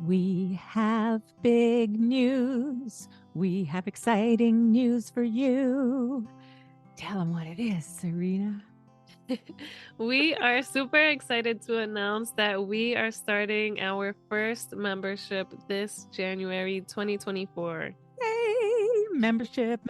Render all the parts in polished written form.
We have big news. We have exciting news for you. Tell them what it is, Serena. We are super excited to announce that we are starting our first membership this January 2024. Yay! Membership.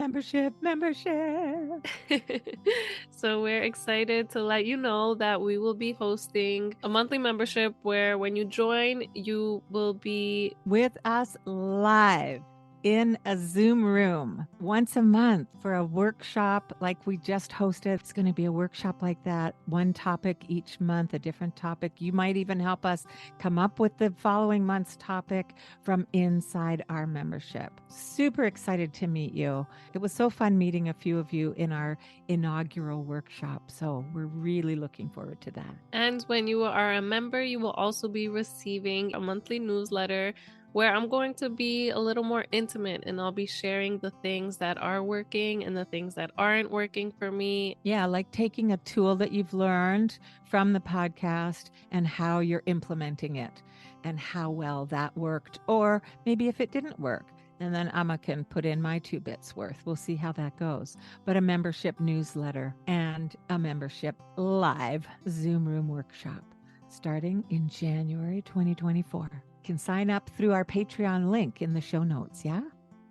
So we're excited to let you know that we will be hosting a monthly membership where when you join, you will be with us live in a Zoom room once a month for a workshop like we just hosted. It's going to be a workshop like that, one topic each month, a different topic. You might even help us come up with the following month's topic from inside our membership. Super excited to meet you. It was so fun meeting a few of you in our inaugural workshop. So we're really looking forward to that. And when you are a member, you will also be receiving a monthly newsletter where I'm going to be a little more intimate and I'll be sharing the things that are working and the things that aren't working for me. Yeah, like taking a tool that you've learned from the podcast and how you're implementing it and how well that worked, or maybe if it didn't work. And then Amma can put in my 2 bits worth. We'll see how that goes. But a membership newsletter and a membership live Zoom room workshop starting in January 2024. Can sign up through our Patreon link in the show notes, yeah?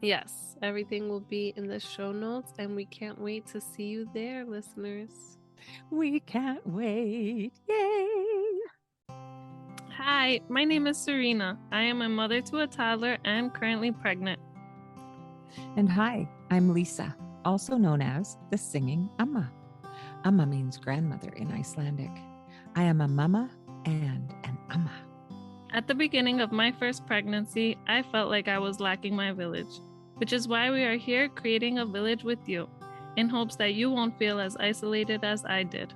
Yes, everything will be in the show notes, and we can't wait to see you there, listeners. We can't wait. Yay! Hi, my name is Serena. I am a mother to a toddler and currently pregnant. And hi, I'm Lisa, also known as the Singing Amma. Amma means grandmother in Icelandic. I am a mama and an Amma. At the beginning of my first pregnancy, I felt like I was lacking my village, which is why we are here creating a village with you, in hopes that you won't feel as isolated as I did.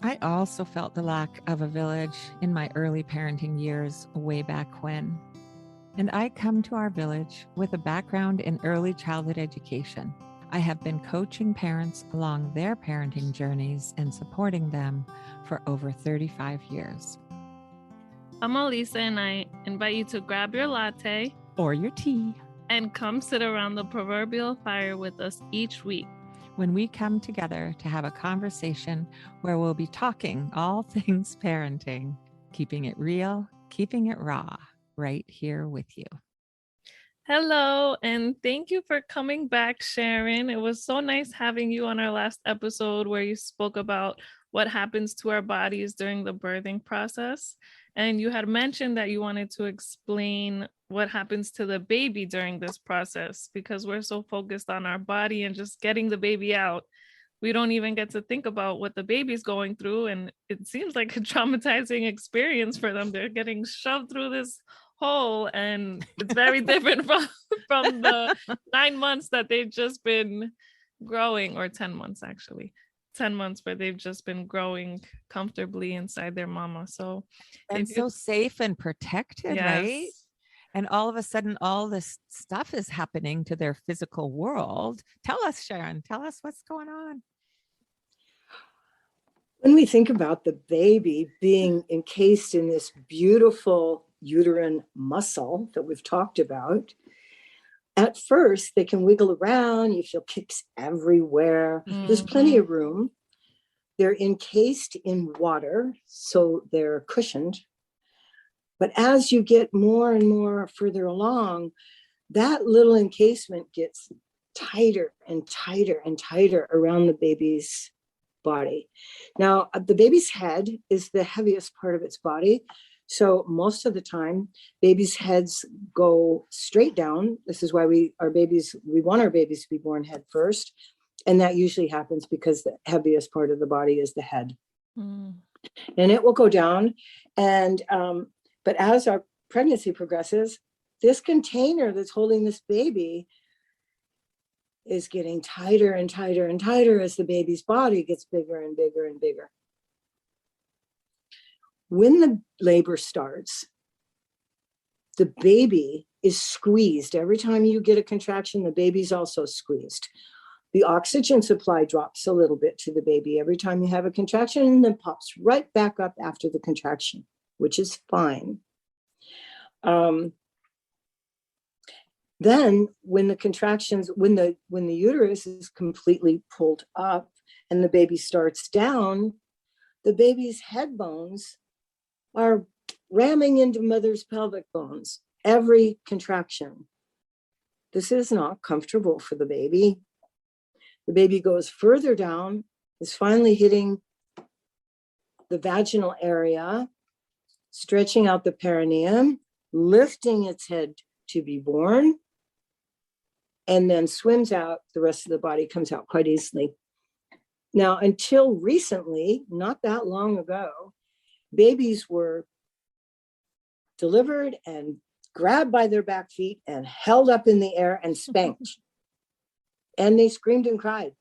I also felt the lack of a village in my early parenting years way back when. And I come to our village with a background in early childhood education. I have been coaching parents along their parenting journeys and supporting them for over 35 years. Amma, Lisa, and I invite you to grab your latte or your tea and come sit around the proverbial fire with us each week, when we come together to have a conversation where we'll be talking all things parenting, keeping it real, keeping it raw, right here with you. Hello, and thank you for coming back, Sharon. It was so nice having you on our last episode where you spoke about what happens to our bodies during the birthing process. And you had mentioned that you wanted to explain what happens to the baby during this process, because we're so focused on our body and just getting the baby out. We don't even get to think about what the baby's going through. And it seems like a traumatizing experience for them. They're getting shoved through this hole, and it's very different from the 9 months that they've just been growing, or 10 months actually. 10 months where they've just been growing comfortably inside their mama. So and so safe and protected, yes. Right? And all of a sudden, all this stuff is happening to their physical world. Tell us, Sharon, tell us what's going on. When we think about the baby being encased in this beautiful uterine muscle that we've talked about, at first they can wiggle around. You feel kicks everywhere. Mm-hmm. There's plenty of room. They're encased in water, so they're cushioned. But as you get more and more further along, that little encasement gets tighter and tighter and tighter around the baby's body. Now, the baby's head is the heaviest part of its body. So most of the time, babies' heads go straight down. This is why we want our babies to be born head first. And that usually happens because the heaviest part of the body is the head. Mm. And it will go down. And but as our pregnancy progresses, this container that's holding this baby is getting tighter and tighter and tighter as the baby's body gets bigger and bigger and bigger. When the labor starts, the baby is squeezed. Every time you get a contraction, the baby's also squeezed. The oxygen supply drops a little bit to the baby every time you have a contraction, and then pops right back up after the contraction, which is fine. Then when the contractions, when the uterus is completely pulled up and the baby starts down, the baby's head bones are ramming into mother's pelvic bones every contraction. This is not comfortable for the baby. The baby goes further down, is finally hitting the vaginal area, stretching out the perineum, lifting its head to be born, and then swims out. The rest of the body comes out quite easily. Now, until recently, not that long ago, babies were delivered and grabbed by their back feet and held up in the air and spanked. And they screamed and cried.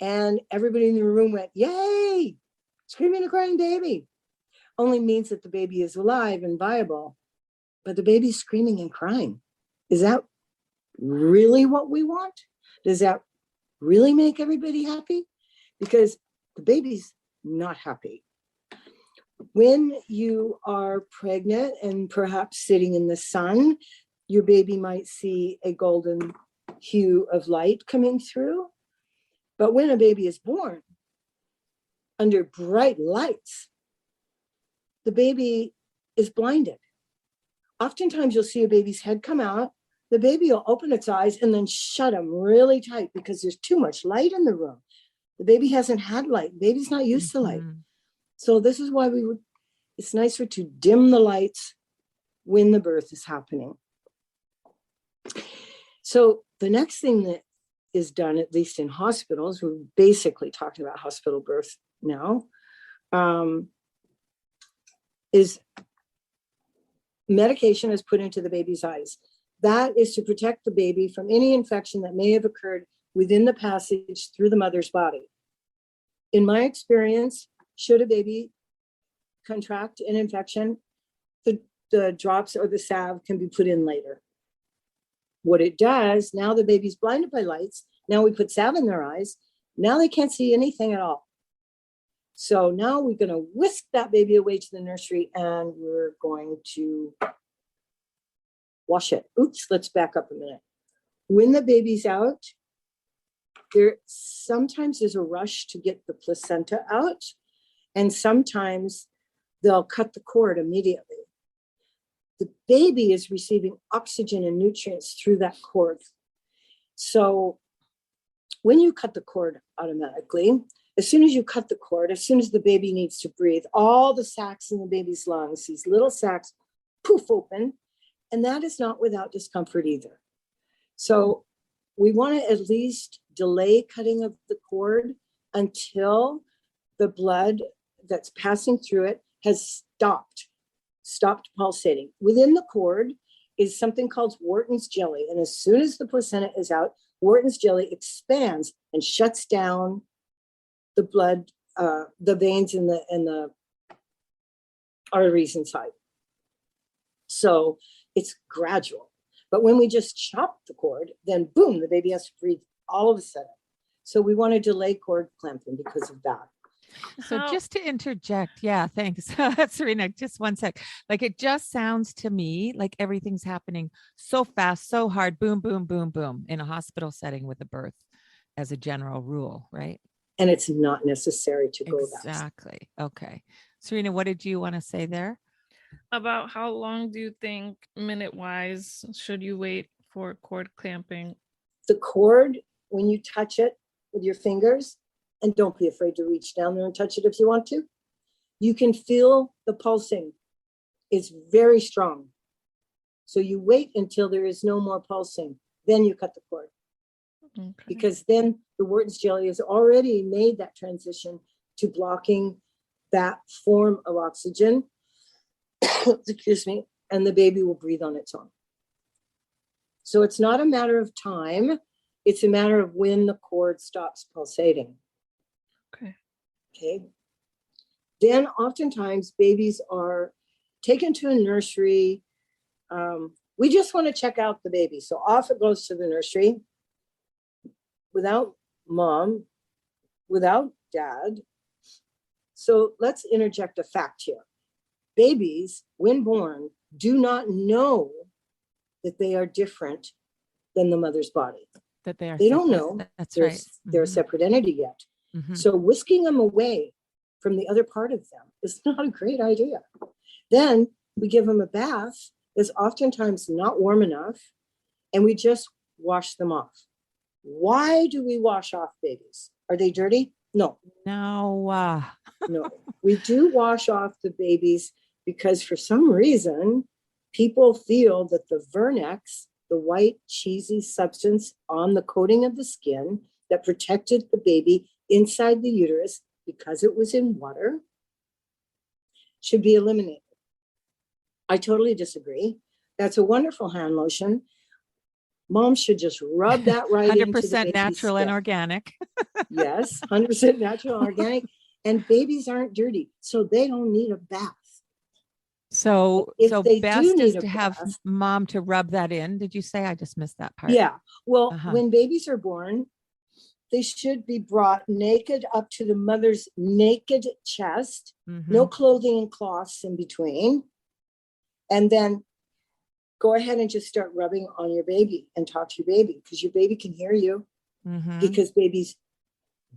And everybody in the room went, yay, screaming and crying baby. Only means that the baby is alive and viable, but the baby's screaming and crying. Is that really what we want? Does that really make everybody happy? Because the baby's not happy. When you are pregnant and perhaps sitting in the sun, your baby might see a golden hue of light coming through. But when a baby is born under bright lights, the baby is blinded. Oftentimes you'll see a baby's head come out, the baby will open its eyes and then shut them really tight because there's too much light in the room. The baby hasn't had light. The baby's not used to light. So this is why it's nicer to dim the lights when the birth is happening. So the next thing that is done, at least in hospitals, we're basically talking about hospital birth now, is medication is put into the baby's eyes. That is to protect the baby from any infection that may have occurred within the passage through the mother's body. In my experience, should a baby contract an infection, the drops or the salve can be put in later. What it does, now the baby's blinded by lights, now we put salve in their eyes, now they can't see anything at all. So now we're going to whisk that baby away to the nursery and we're going to wash it. Oops, let's back up a minute. When the baby's out, sometimes there's a rush to get the placenta out, and sometimes they'll cut the cord immediately. The baby is receiving oxygen and nutrients through that cord. So when you cut the cord automatically, as soon as you cut the cord, as soon as the baby needs to breathe, all the sacs in the baby's lungs, these little sacs, poof, open. And that is not without discomfort either. So we want to at least delay cutting of the cord until the blood that's passing through it has stopped pulsating. Within the cord is something called Wharton's jelly. And as soon as the placenta is out, Wharton's jelly expands and shuts down the blood, the veins and the arteries inside. So it's gradual. But when we just chop the cord, then boom, the baby has to breathe all of a sudden. So we want to delay cord clamping because of that. So just to interject, yeah, thanks. Serena, just one sec. Like it just sounds to me like everything's happening so fast, so hard, boom, boom, boom, boom, in a hospital setting with a birth as a general rule, right? And it's not necessary to go that. Exactly. Okay. Serena, what did you want to say there? About how long do you think, minute-wise, should you wait for cord clamping? The cord, when you touch it with your fingers, and don't be afraid to reach down there and touch it if you want to, you can feel the pulsing. It's very strong. So you wait until there is no more pulsing, then you cut the cord. Okay. Because then the Wharton's jelly has already made that transition to blocking that form of oxygen. Excuse me, and the baby will breathe on its own. So it's not a matter of time, it's a matter of when the cord stops pulsating. Okay. Then oftentimes babies are taken to a nursery. We just want to check out the baby. So off it goes to the nursery without mom, without dad. So let's interject a fact here. Babies, when born, do not know that they are different than the mother's body. That they are They don't separate. know That's they're, right. they're a separate entity yet. So whisking them away from the other part of them is not a great idea. Then we give them a bath that's oftentimes not warm enough, and we just wash them off. Why do we wash off babies? Are they dirty? No. No. No. We do wash off the babies because for some reason, people feel that the vernex, the white cheesy substance on the coating of the skin that protected the baby inside the uterus because it was in water, should be eliminated. I totally disagree. That's a wonderful hand lotion. Mom should just rub that right into the 100% baby's natural skin. and organic. Yes, 100% natural and organic. And babies aren't dirty, so they don't need a bath. So, If so they do best is need a to have bath- mom to rub that in. Did you say? I just missed that part. Yeah. Well, Uh-huh. when babies are born, they should be brought naked up to the mother's naked chest, no clothing and cloths in between. And then go ahead and just start rubbing on your baby and talk to your baby because your baby can hear you because babies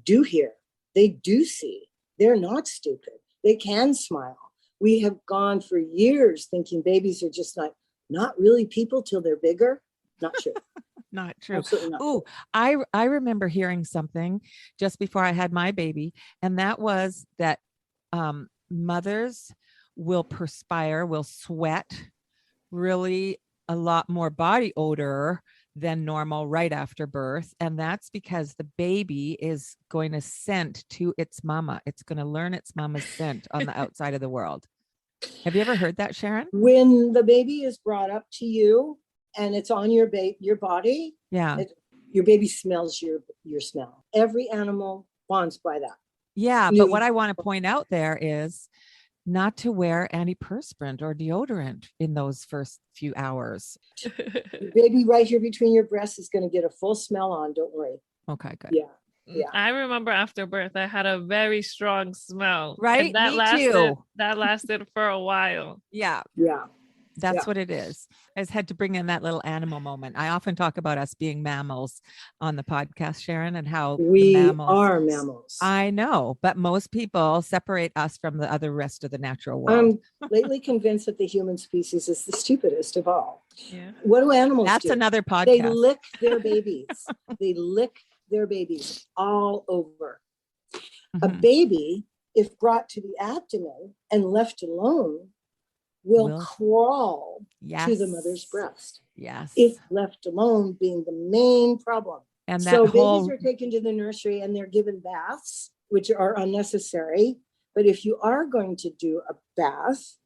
do hear. They do see. They're not stupid. They can smile. We have gone for years thinking babies are just not really people till they're bigger. Not true. Not true. Absolutely not. Oh, I remember hearing something just before I had my baby, and that was that mothers will perspire, will sweat really a lot more body odor than normal right after birth. And that's because the baby is going to scent to its mama. It's going to learn its mama's scent on the outside of the world. Have you ever heard that, Sharon? When the baby is brought up to you and it's on your body, Yeah. Your baby smells your smell. Every animal bonds by that. Yeah. But what I want to point out there is not to wear antiperspirant or deodorant in those first few hours. Your baby right here between your breasts is going to get a full smell on. Don't worry. Okay, good. Yeah. Yeah. I remember after birth, I had a very strong smell. Right? And that Me lasted, too. That lasted for a while. Yeah. Yeah. That's what it is. I just had to bring in that little animal moment. I often talk about us being mammals on the podcast, Sharon, and how We mammals are mammals. I know, but most people separate us from the other rest of the natural world. I'm lately convinced that the human species is the stupidest of all. Yeah. What do animals That's do? another podcast. They lick their babies. They lick their babies all over. A baby, if brought to the abdomen and left alone, will crawl to the mother's breast. Yes. If left alone being the main problem. And that so whole... babies are taken to the nursery and they're given baths, which are unnecessary. But if you are going to do a bath,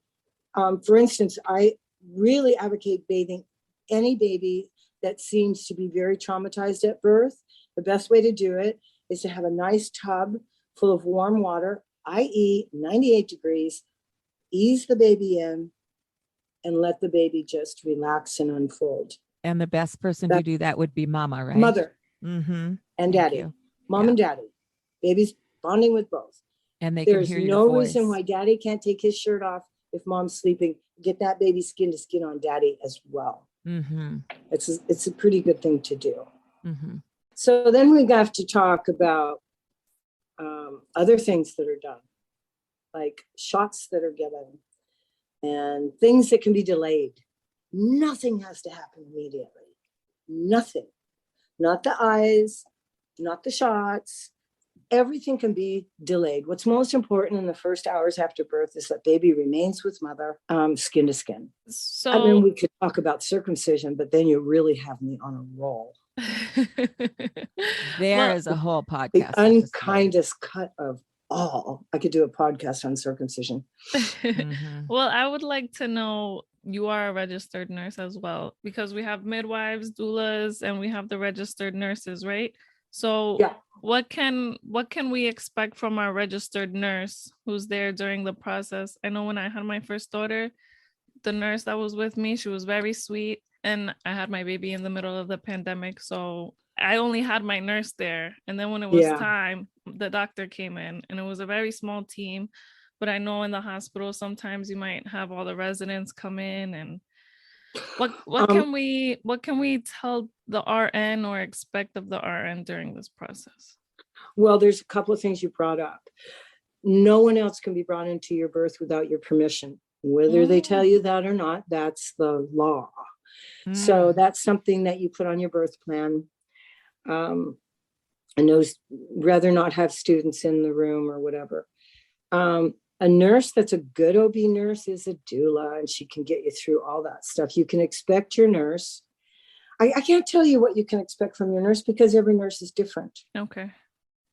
for instance, I really advocate bathing any baby that seems to be very traumatized at birth. The best way to do it is to have a nice tub full of warm water, i.e. 98 degrees, ease the baby in, and let the baby just relax and unfold. And the best person to do that would be mama, right? Mother and daddy. Mom and daddy. Baby's bonding with both. And There's no reason why daddy can't take his shirt off if mom's sleeping. Get that baby skin to skin on daddy as well. It's a pretty good thing to do. So then we have to talk about other things that are done, like shots that are given and things that can be delayed. Nothing has to happen immediately. Nothing. Not the eyes, not the shots. Everything can be delayed. What's most important in the first hours after birth is that baby remains with mother, skin to skin. So I mean, we could talk about circumcision, but then you really have me on a roll. There is a whole podcast. The unkindest cut of all. I could do a podcast on circumcision. Well, I would like to know, you are a registered nurse as well, because we have midwives, doulas, and we have the registered nurses, right? So what can we expect from our registered nurse who's there during the process? I know when I had my first daughter, the nurse that was with me, she was very sweet, and I had my baby in the middle of the pandemic, so I only had my nurse there. And then when it was time, the doctor came in, and it was a very small team, but I know in the hospital sometimes you might have all the residents come in, and what can we tell the RN or expect of the RN during this process? Well, there's a couple of things you brought up. No one else can be brought into your birth without your permission. Whether they tell you that or not, that's the law. So that's something that you put on your birth plan. And those rather not have students in the room or whatever. A nurse that's a good OB nurse is a doula, and she can get you through all that stuff. You can expect your nurse. I can't tell you what you can expect from your nurse because every nurse is different. Okay.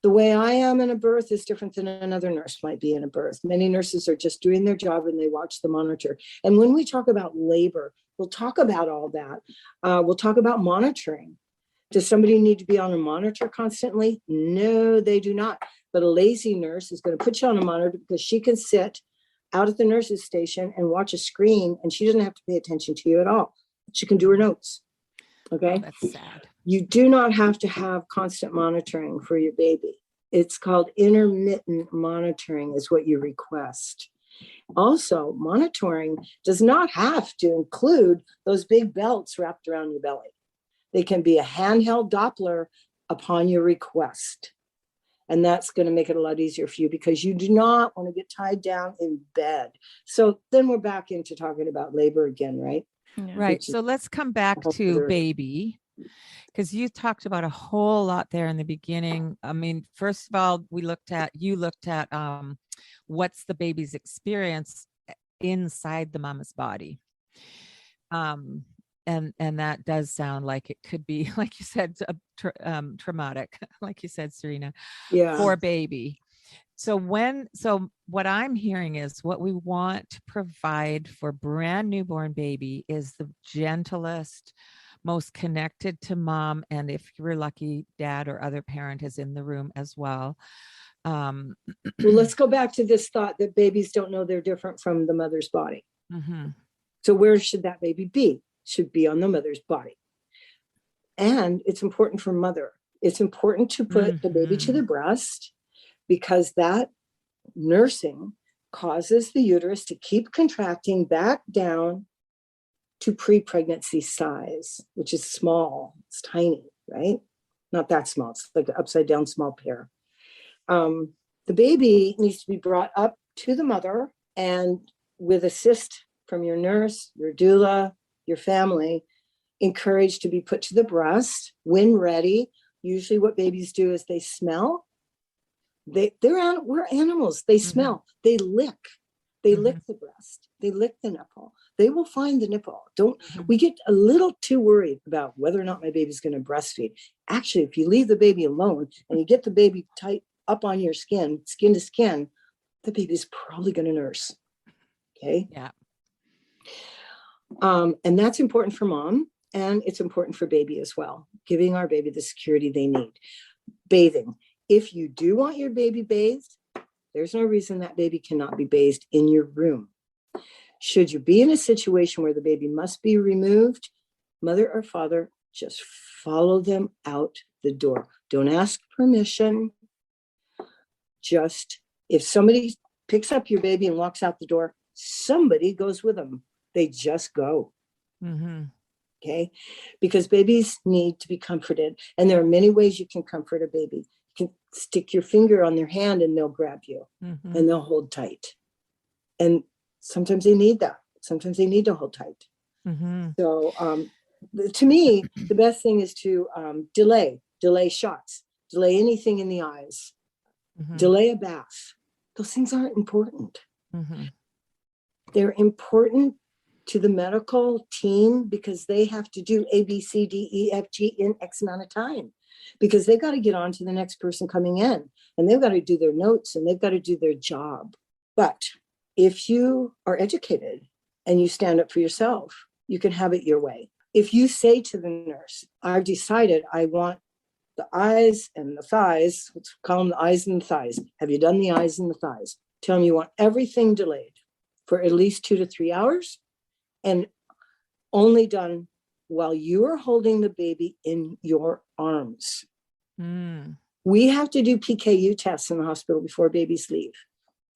The way I am in a birth is different than another nurse might be in a birth. Many nurses are just doing their job and they watch the monitor. And when we talk about labor, we'll talk about all that. We'll talk about monitoring. Does somebody need to be on a monitor constantly? No, they do not. But a lazy nurse is going to put you on a monitor because she can sit out at the nurse's station and watch a screen, and she doesn't have to pay attention to you at all. She can do her notes. Okay. Oh, that's sad. You do not have to have constant monitoring for your baby. It's called intermittent monitoring is what you request. Also, monitoring does not have to include those big belts wrapped around your belly. They can be a handheld Doppler upon your request. And that's going to make it a lot easier for you because you do not want to get tied down in bed. So then we're back into talking about labor again, right? Yeah. Right. So let's come back to baby, because you talked about a whole lot there in the beginning. I mean, first of all, you looked at what's the baby's experience inside the mama's body. And that does sound like it could be, like you said, traumatic, like you said, Serena, for baby. So what I'm hearing is what we want to provide for brand newborn baby is the gentlest, most connected to mom. And if you're lucky, dad or other parent is in the room as well. Well, let's go back to this thought that babies don't know they're different from the mother's body. Mm-hmm. So where should that baby be? Should be on the mother's body. And it's important for mother. It's important to put the baby to the breast because that nursing causes the uterus to keep contracting back down to pre-pregnancy size, which is small. It's tiny, right? Not that small. It's like an upside down small pear. The baby needs to be brought up to the mother, and with assist from your nurse, your doula, your family, encouraged to be put to the breast when ready. Usually what babies do is they smell. We're animals. They smell. They lick. They lick the breast. They lick the nipple. They will find the nipple. We get a little too worried about whether or not my baby's going to breastfeed. Actually, if you leave the baby alone and you get the baby tight up on your skin to skin, the baby's probably going to nurse. Okay. Yeah. And that's important for mom, and it's important for baby as well, giving our baby the security they need. Bathing. If you do want your baby bathed, there's no reason that baby cannot be bathed in your room. Should you be in a situation where the baby must be removed, mother or father, just follow them out the door. Don't ask permission. Just, if somebody picks up your baby and walks out the door, somebody goes with them. They just go. Okay. Because babies need to be comforted. And there are many ways you can comfort a baby. You can stick your finger on their hand and they'll grab you and they'll hold tight. And sometimes they need that. Sometimes they need to hold tight. So to me, the best thing is to delay shots, delay anything in the eyes, delay a bath. Those things aren't important. They're important to the medical team because they have to do A, B, C, D, E, F, G in X amount of time, because they've got to get on to the next person coming in, and they've got to do their notes and they've got to do their job. But if you are educated and you stand up for yourself, you can have it your way. If you say to the nurse, I've decided I want the eyes and the thighs, let's call them the eyes and the thighs. Have you done the eyes and the thighs? Tell them you want everything delayed for at least 2 to 3 hours, and only done while you are holding the baby in your arms. We have to do PKU tests in the hospital before babies leave.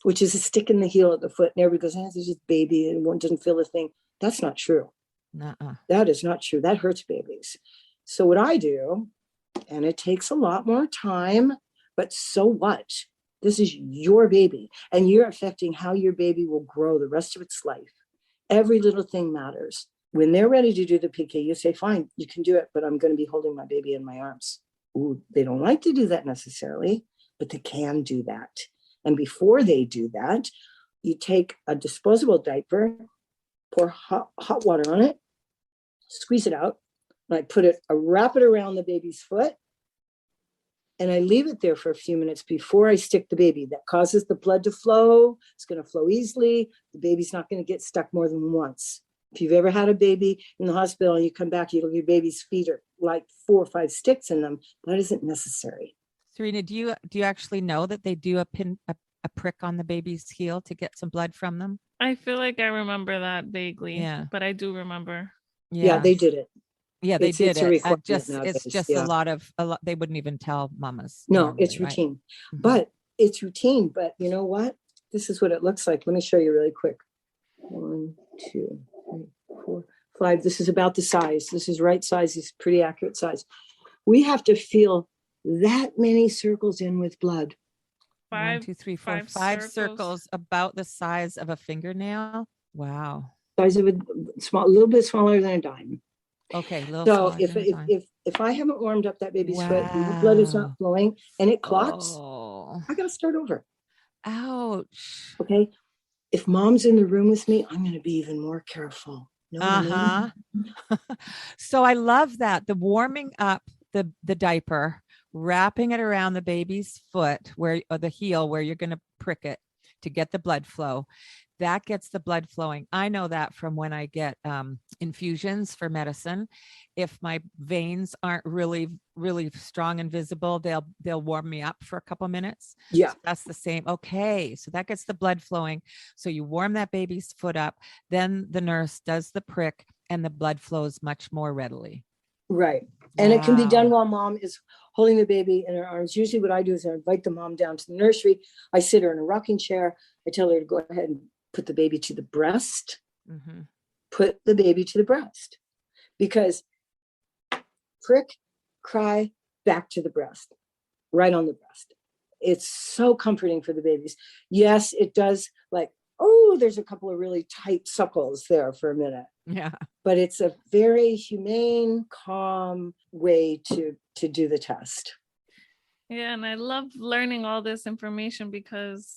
which is a stick in the heel of the foot. And everybody goes, "Oh, it's just baby and one doesn't feel a thing." That's not true. Nuh-uh. That is not true. That hurts babies. So what I do, and it takes a lot more time, but so what? This is your baby, and you're affecting how your baby will grow the rest of its life. Every little thing matters. When they're ready to do the PK, you say, "Fine, you can do it, but I'm going to be holding my baby in my arms." Ooh, they don't like to do that necessarily, but they can do that. And before they do that, you take a disposable diaper, pour hot water on it, squeeze it out, and I wrap it around the baby's foot, and I leave it there for a few minutes before I stick the baby. That causes the blood to flow. It's going to flow easily. The baby's not going to get stuck more than once. If you've ever had a baby in the hospital and you come back, you look, your baby's feet are like 4 or 5 sticks in them. That isn't necessary. Serena, do you actually know that they do a prick on the baby's heel to get some blood from them? I feel like I remember that vaguely. Yeah. But I do remember. Yeah, they did it. Yeah, they did it's a it. requirement It's nowadays, just yeah. a lot. They wouldn't even tell mamas. No, normally, it's right? routine. Mhm. But it's routine. But you know what? This is what it looks like. Let me show you really quick. 1, 2, 3, 4, 5. This is about the size. This is right size. This is pretty accurate size. We have to feel that many circles in with blood. 1, 2, 3, 4, 5 circles about the size of a fingernail. Wow. Size of a little bit smaller than a dime. Okay. So if I haven't warmed up that baby's foot and the blood is not flowing and it clots, I got to start over. Ouch. Okay. If mom's in the room with me, I'm going to be even more careful. No. So I love that. The warming up the diaper, wrapping it around the baby's foot or the heel where you're going to prick it to get the blood flow. That gets the blood flowing. I know that from when I get infusions for medicine. If my veins aren't really, really strong and visible, they'll warm me up for a couple minutes. Yeah. So that's the same. Okay. So that gets the blood flowing. So you warm that baby's foot up. Then the nurse does the prick and the blood flows much more readily. Right. And it can be done while mom is holding the baby in her arms. Usually what I do is I invite the mom down to the nursery. I sit her in a rocking chair. I tell her to go ahead and put the baby to the breast. Mm-hmm. Put the baby to the breast. Because prick, cry, back to the breast. Right on the breast. It's so comforting for the babies. Yes, it does, like, oh, there's a couple of really tight suckles there for a minute. Yeah. But it's a very humane, calm way to do the test. Yeah, and I love learning all this information because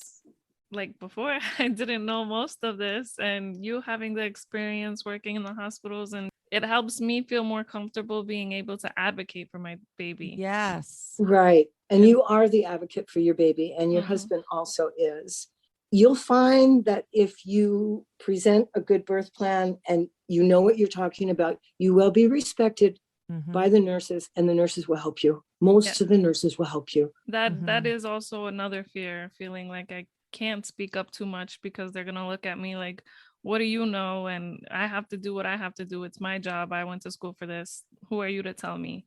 like before, I didn't know most of this, and you having the experience working in the hospitals, and it helps me feel more comfortable being able to advocate for my baby. Yes. Right. And you are the advocate for your baby, and your husband also is. You'll find that if you present a good birth plan and you know what you're talking about, you will be respected by the nurses, and the nurses will help you. Most of the nurses will help you. That is also another fear, feeling like I can't speak up too much because they're going to look at me like, what do you know? And I have to do what I have to do. It's my job. I went to school for this. Who are you to tell me?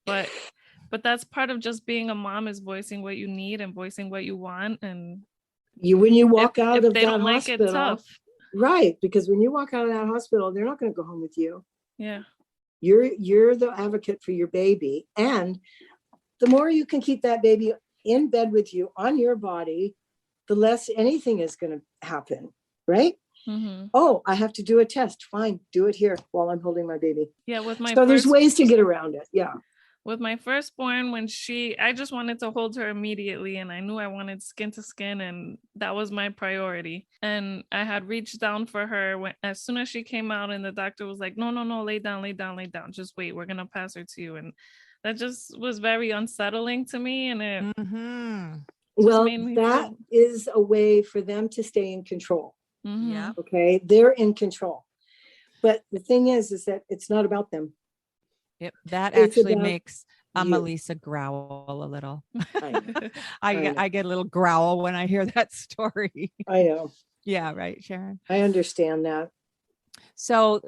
But that's part of just being a mom, is voicing what you need and voicing what you want. And when you walk out of they that don't like it, tough. Right, because when you walk out of that hospital, they're not going to go home with you. Yeah. You're the advocate for your baby, and the more you can keep that baby in bed with you on your body, the less anything is going to happen, right? Oh, I have to do a test. Fine, do it here while I'm holding my baby. Yeah, with my there's ways to get around it. Yeah. With my firstborn, I just wanted to hold her immediately, and I knew I wanted skin to skin, and that was my priority. And I had reached down for her as soon as she came out, and the doctor was like, no, lay down, just wait, we're gonna pass her to you. And that just was very unsettling to me, and it that is a way for them to stay in control. Yeah. Okay, they're in control, but the thing is that it's not about them. That actually makes Melissa growl a little. I get a little growl when I hear that story. I know. Yeah, right, Sharon. I understand that. So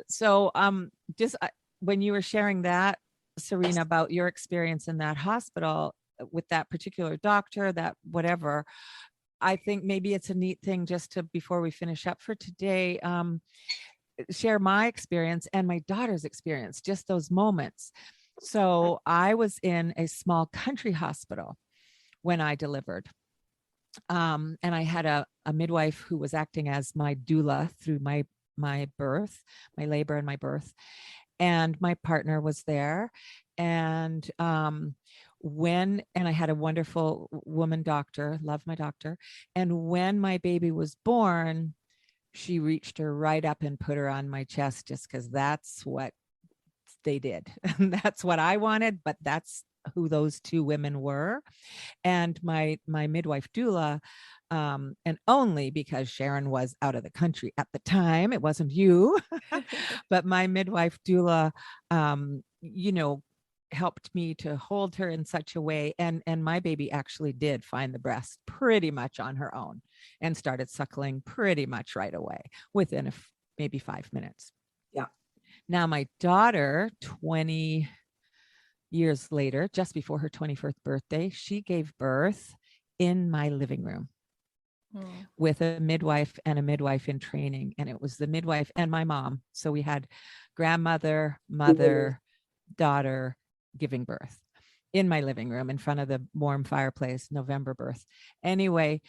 just when you were sharing that, Serena, about your experience in that hospital with that particular doctor, that whatever, I think maybe it's a neat thing just to, before we finish up for today, share my experience and my daughter's experience, just those moments. So I was in a small country hospital when I delivered. And I had a midwife who was acting as my doula through my birth, my labor and my birth. And my partner was there. And and I had a wonderful woman doctor, love my doctor. And when my baby was born, she reached her right up and put her on my chest, just because that's what they did. And that's what I wanted, but that's who those two women were. And my midwife doula, and only because Sharon was out of the country at the time, it wasn't you, but my midwife doula, helped me to hold her in such a way. And my baby actually did find the breast pretty much on her own and started suckling pretty much right away within maybe 5 minutes. Yeah. Now my daughter, 20 years later, just before her 21st birthday, she gave birth in my living room with a midwife and a midwife in training. And it was the midwife and my mom. So we had grandmother, mother, daughter giving birth in my living room in front of the warm fireplace, November birth. Anyway,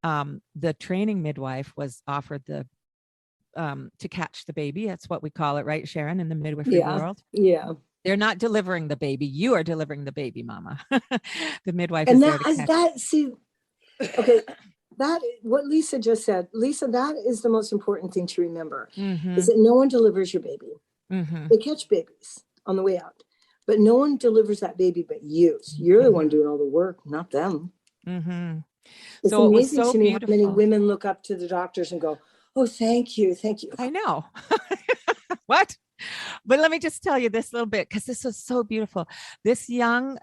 the training midwife was offered the to catch the baby. That's what we call it, right, Sharon, in the midwifery world? Yeah. They're not delivering the baby. You are delivering the baby, mama. The midwife And is there to catch. okay, that what Lisa just said, Lisa, that is the most important thing to remember, is that no one delivers your baby. They catch babies on the way out, but no one delivers that baby but you. So you're the one doing all the work, not them. It's so amazing it was so to me beautiful. how many women look up to the doctors and go, oh, thank you. I know. What? But let me just tell you this little bit, because this was so beautiful. This young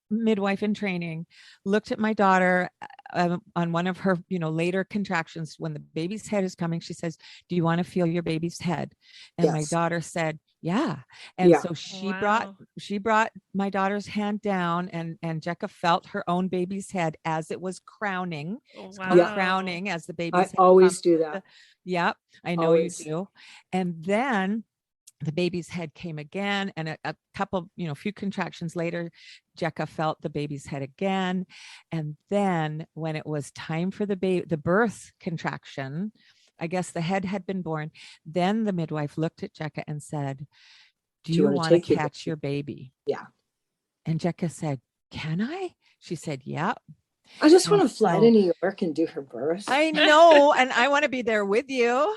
midwife in training looked at my daughter on one of her, later contractions when the baby's head is coming. She says, do you want to feel your baby's head? And my daughter said, yeah. And so she brought my daughter's hand down, and Jekka felt her own baby's head as it was crowning. It's called crowning, as the baby's head always do that. Yep, I know always. You do. And then the baby's head came again, and a couple, few contractions later, Jekka felt the baby's head again. And then when it was time for the birth contraction, I guess the head had been born. Then the midwife looked at Jekka and said, do you want to catch your baby? Yeah. And Jekka said, can I? She said, yeah. I just want to fly to New York and do her birth. I know. And I want to be there with you.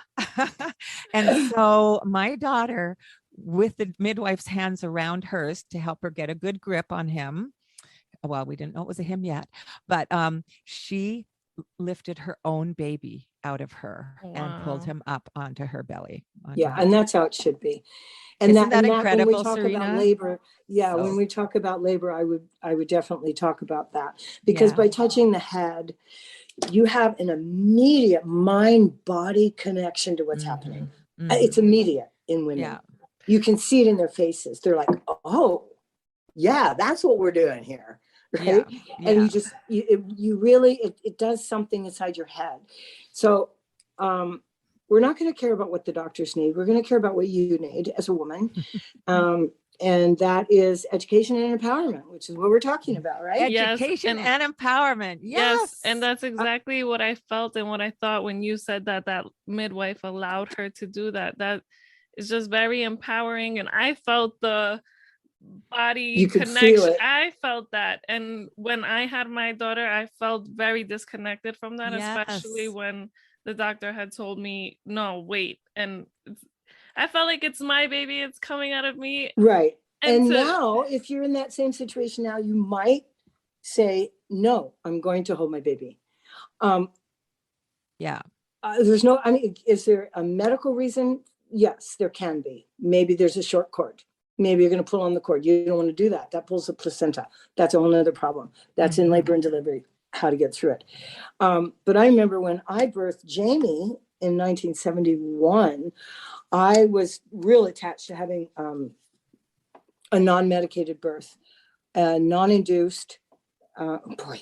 And so my daughter, with the midwife's hands around hers to help her get a good grip on him. Well, we didn't know it was a him yet, but she lifted her own baby out of her and pulled him up onto her belly. And that's how it should be. And Isn't that incredible, when we talk Serena? about labor, when we talk about labor, I would definitely talk about that, because by touching the head, you have an immediate mind-body connection to what's happening. It's immediate in women. Yeah. You can see it in their faces. They're like, oh, yeah, that's what we're doing here. Right. Yeah. And you really, it does something inside your head. So, we're not going to care about what the doctors need. We're going to care about what you need as a woman. And that is education and empowerment, which is what we're talking about, right? Education and empowerment. Yes. And that's exactly what I felt and what I thought when you said that midwife allowed her to do that. That is just very empowering. And I felt the body connection. I felt that. And when I had my daughter, I felt very disconnected from that, especially when the doctor had told me, no, wait. And I felt like it's my baby. It's coming out of me. Right. And now, if you're in that same situation now, you might say, no, I'm going to hold my baby. There's no, is there a medical reason? Yes, there can be. Maybe there's a short cord. Maybe you're going to pull on the cord. You don't want to do that. That pulls the placenta. That's a whole other problem. That's in labor and delivery, how to get through it. But I remember when I birthed Jamie in 1971, I was real attached to having a non-medicated birth, non-induced.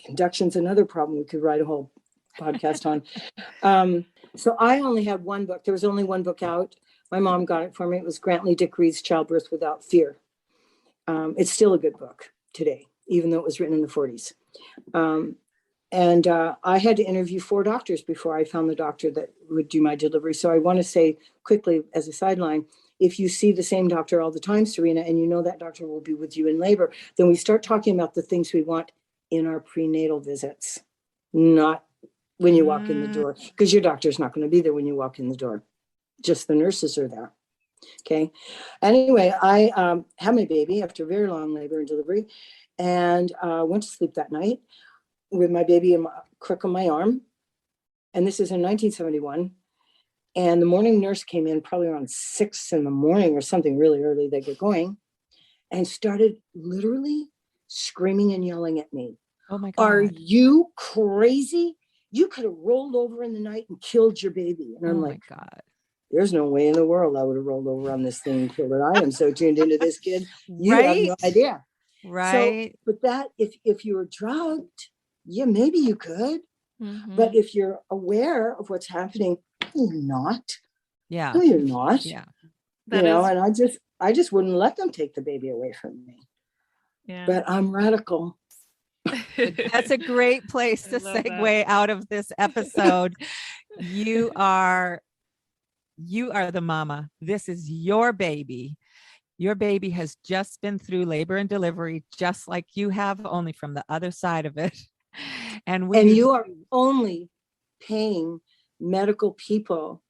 Induction's another problem. We could write a whole podcast on. So I only had one book. There was only one book out. My mom got it for me. It was Grantley Dick Reed's Childbirth Without Fear. It's still a good book today, even though it was written in the 40s. And I had to interview 4 doctors before I found the doctor that would do my delivery. So I want to say quickly as a sideline, if you see the same doctor all the time, Serena, and you know that doctor will be with you in labor, then we start talking about the things we want in our prenatal visits, not when you walk in the door, because your doctor's not going to be there when you walk in the door. Just the nurses are there. Okay. Anyway, I had my baby after a very long labor and delivery, and went to sleep that night with my baby in my crook on my arm. And this is in 1971. And the morning nurse came in probably around 6 in the morning or something really early. They get going and started literally screaming and yelling at me. Oh my God. Are you crazy? You could have rolled over in the night and killed your baby. And I'm like, my God. There's no way in the world I would have rolled over on this thing and killed it. I am so tuned into this kid. You have no idea. Right. So, but that if you were drugged, yeah, maybe you could. Mhm. But if you're aware of what's happening, you're not. Yeah. No, you're not. Yeah. That you know, is- and I just wouldn't let them take the baby away from me. Yeah. But I'm radical. That's a great place I to love segue out of this episode. You are the mama. This is your baby. Your baby has just been through labor and delivery, just like you have, only from the other side of it. And you are only paying medical people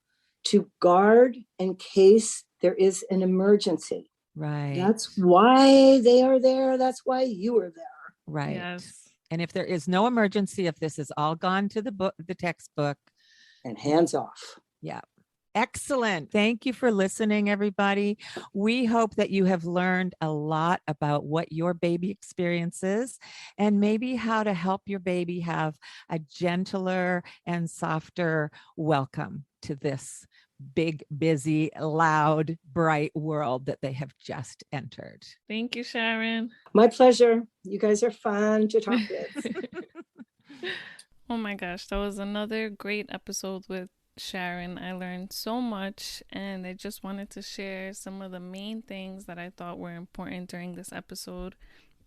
to guard in case there is an emergency. right. That's why they are there. That's why you are there. Right. Yes. And if there is no emergency, if this has all gone to the textbook, And hands off. yeah. Excellent. Thank you for listening, everybody. We hope that you have learned a lot about what your baby experiences and maybe how to help your baby have a gentler and softer welcome to this big, busy, loud, bright world that they have just entered. Thank you, Sharon. My pleasure. You guys are fun to talk with. Oh my gosh, that was another great episode with Sharon. I learned so much, and I just wanted to share some of the main things that I thought were important during this episode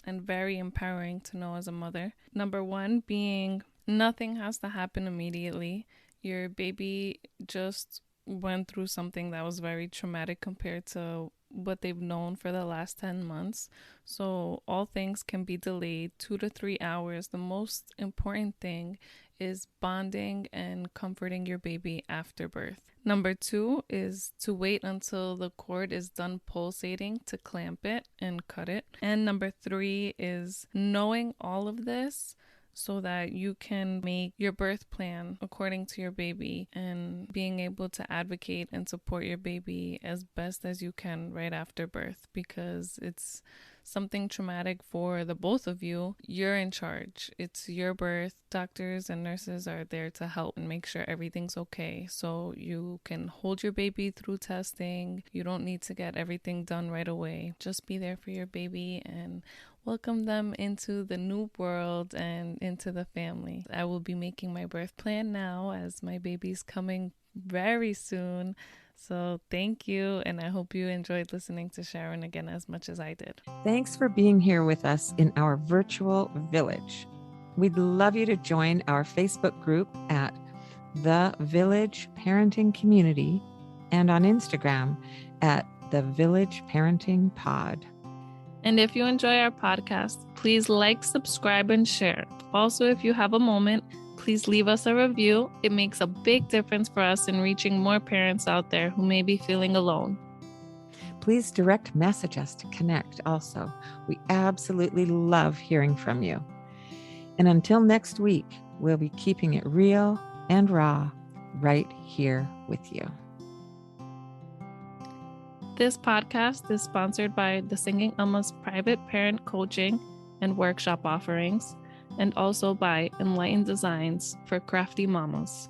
and very empowering to know as a mother. Number 1 being nothing has to happen immediately. Your baby just went through something that was very traumatic compared to what they've known for the last 10 months. So all things can be delayed 2 to 3 hours. The most important thing is bonding and comforting your baby after birth. Number 2 is to wait until the cord is done pulsating to clamp it and cut it. And number 3 is knowing all of this so that you can make your birth plan according to your baby and being able to advocate and support your baby as best as you can right after birth, because it's something traumatic for the both of you. You're in charge. It's your birth. Doctors and nurses are there to help and make sure everything's okay. So you can hold your baby through testing. You don't need to get everything done right away. Just be there for your baby and welcome them into the new world and into the family. I will be making my birth plan now as my baby's coming very soon. So thank you, and I hope you enjoyed listening to Sharon again as much as I did. Thanks for being here with us in our virtual village. We'd love you to join our Facebook group at The Village Parenting Community and on Instagram at The Village Parenting Pod. And if you enjoy our podcast, please like, subscribe, and share. Also, if you have a moment, please leave us a review. It makes a big difference for us in reaching more parents out there who may be feeling alone. Please direct message us to connect also. We absolutely love hearing from you. And until next week, we'll be keeping it real and raw right here with you. This podcast is sponsored by the Singing Alma's private parent coaching and workshop offerings, and also by Enlightened Designs for Crafty Mamas.